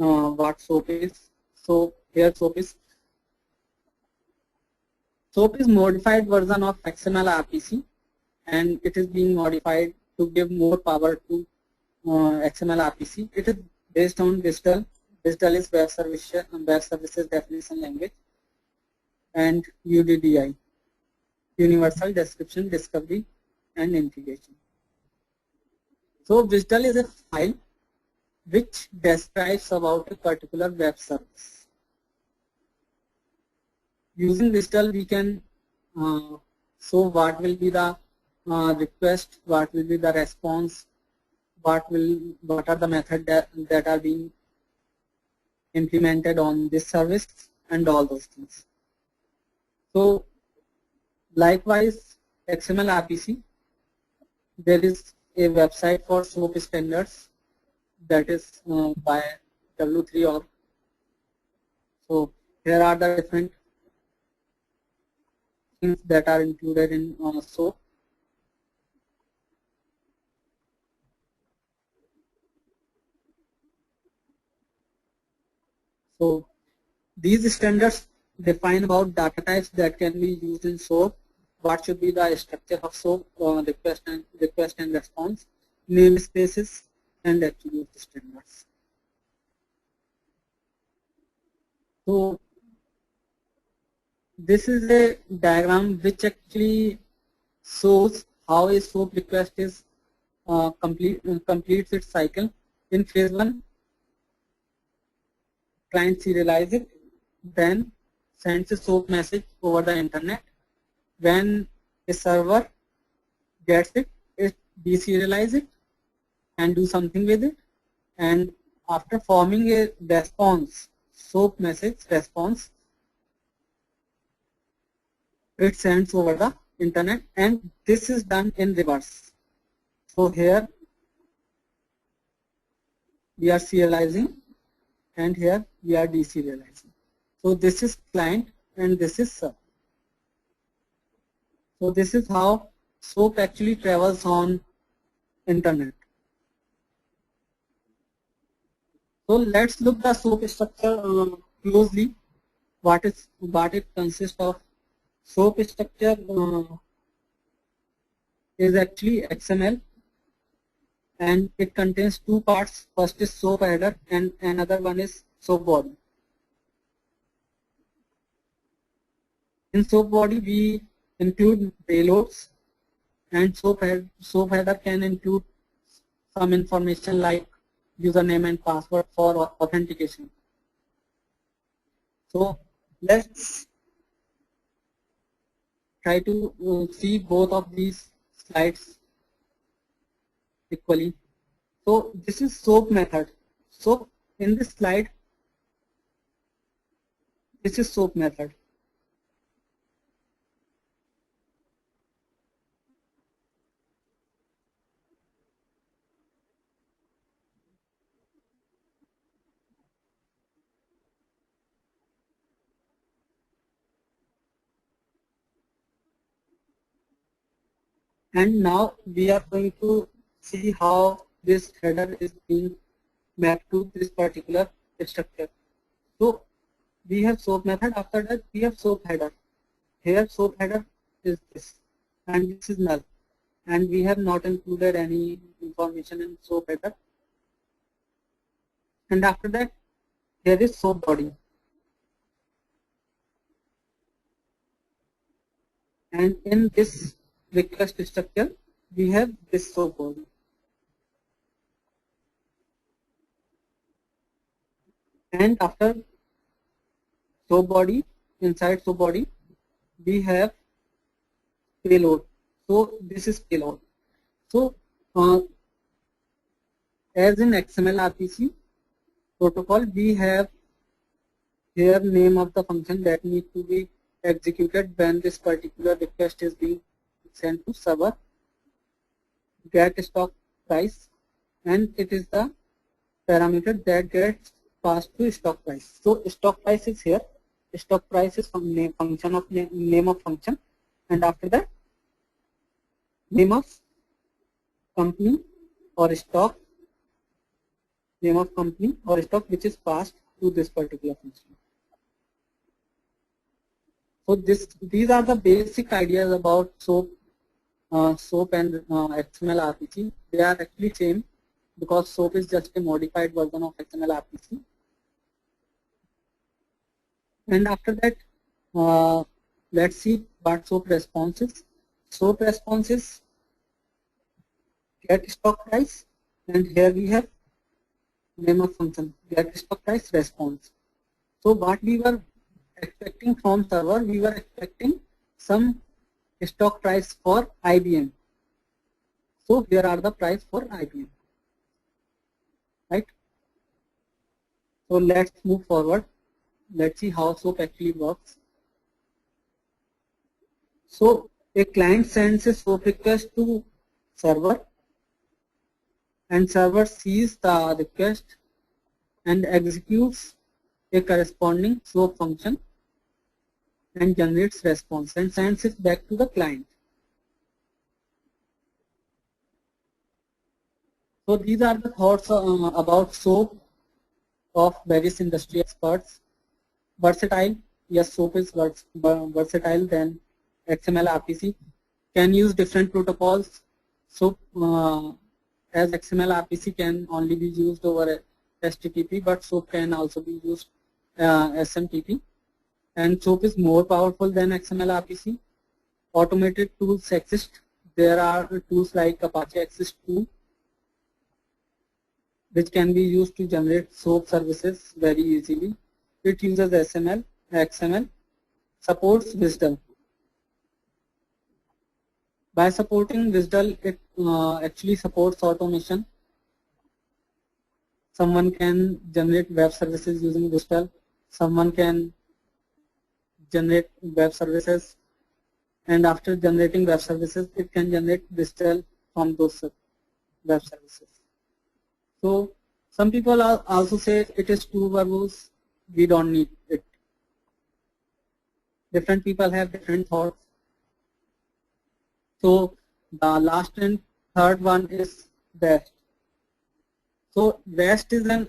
what SOAP is. So here SOAP is modified version of XML RPC, and it is being modified to give more power to XML RPC. It is based on Digital. Digital is Web Services Definition Language, and UDDI, Universal Description, Discovery, and Integration. So Digital is a file which describes about a particular web service. Using Digital, we can show what will be the request, what will be the response, what are the methods that are being implemented on this service, and all those things. So likewise, XML RPC, there is a website for SOAP standards that is by W3org. So here are the different things that are included in SOAP. So these standards define about data types that can be used in SOAP, what should be the structure of SOAP, request and response, namespaces, and attribute standards. So this is a diagram which actually shows how a SOAP request is completes its cycle. In phase 1, client serializes it, then sends a SOAP message over the internet. When a server gets it, it deserializes it and do something with it, and after forming a response, SOAP message response, it sends over the internet, and this is done in reverse. So here we are serializing, and here we are deserializing. So this is client and this is server. So this is how SOAP actually travels on internet. So let's look the SOAP structure closely. What it consists of. SOAP structure is actually XML, and it contains two parts. First is SOAP header and another one is SOAP body. In SOAP body we include payloads, and SOAP header can include some information like username and password for authentication. So let's try to see both of these slides equally. So this is SOAP method. So in this slide, this is SOAP method. And now we are going to see how this header is being mapped to this particular structure. So we have SOAP method, after that we have SOAP header. Here SOAP header is this, and this is null, and we have not included any information in SOAP header. And after that there is SOAP body, and in this request structure we have this SOAP body. And after SOAP body, inside SOAP body we have payload. So this is payload. So as in XML RPC protocol, we have here name of the function that need to be executed when this particular request is being sent to server, get stock price, and it is the parameter that gets passed to stock price. So stock price is here. Stock price is from name function of name of function, and after that name of company or stock name of company or stock which is passed to this particular function. So these are the basic ideas about SOAP, SOAP and XML RPC. They are actually same because SOAP is just a modified version of XML RPC. And after that, let's see what SOAP response is. SOAP response is get stock price, and here we have name of function get stock price response. So what we were expecting from server, we were expecting some stock price for IBM. So here are the price for IBM, right? So let's move forward. Let's see how SOAP actually works. So a client sends a SOAP request to server, and server sees the request and executes a corresponding SOAP function and generates response and sends it back to the client. So these are the thoughts about SOAP of various industry experts. Versatile, yes, SOAP is versatile than XML RPC. Can use different protocols. SOAP as XML RPC can only be used over HTTP, but SOAP can also be used SMTP. And SOAP is more powerful than XML RPC. Automated tools exist. There are tools like Apache Axis 2, which can be used to generate SOAP services very easily. It uses XML, supports WSDL. By supporting WSDL, it actually supports automation. Someone can generate web services using WSDL. Someone can generate web services, and after generating web services, it can generate WSDL from those web services. So some people also say it is too verbose, we don't need it. Different people have different thoughts. So the last and third one is REST. So REST is an